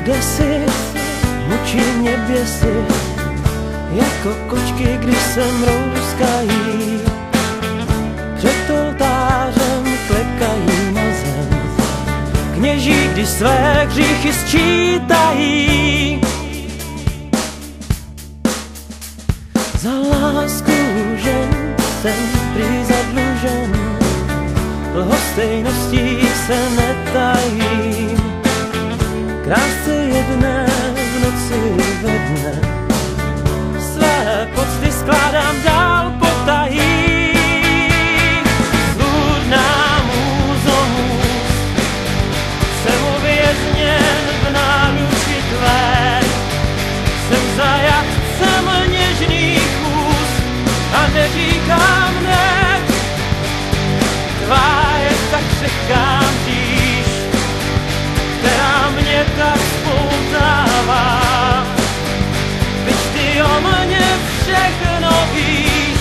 kde jsi, mučí mě běsy, jako kočky, když se mrouskají. Před oltářem klekají na zem, kněží, když své hříchy sčítají. Za lásku žen jsem prý zadlužen, lhostejností se netajím. Krásce jedné v noci ve dne, své pocty skládám dál potají. Svůdná můzo můz, jsem uvězněn v náruči tvé, jsem zajatcem něžných úst a neříkám ne. Tvá je tak křehká mříž, která mě tak spoutává. Byť ty o mně všechno víš,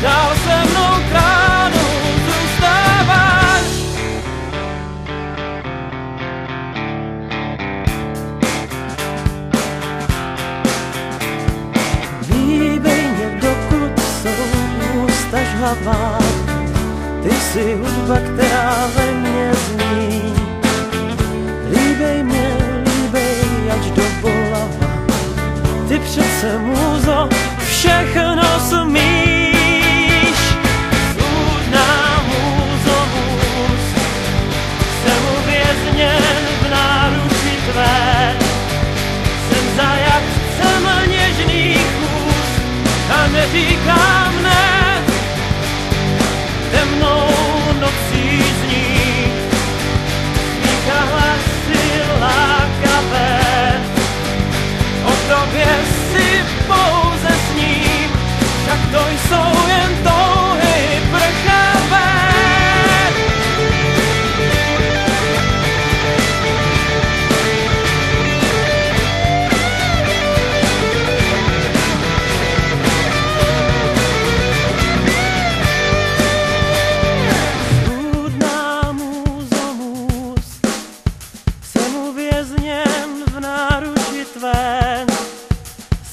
dál se mnou kránu zůstáváš. Líbej mě, dokud jsou ústa žhavá, ty jsi hudba, která ve mně zní. Líbej mě, líbej, až do bolava, ty přece můzo všechno smíš. Svůdná můzo můz, jsem uvězněn v náruči tvé, jsem zajatcem něžných úst a neříkám ne. Temnou nocí zní, smícha hlasy lákavé, o tobě si pouze sním, však to jsou jen touhy prchavé.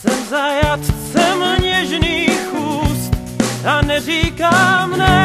Jsem zajatcem něžných úst a neříkám ne.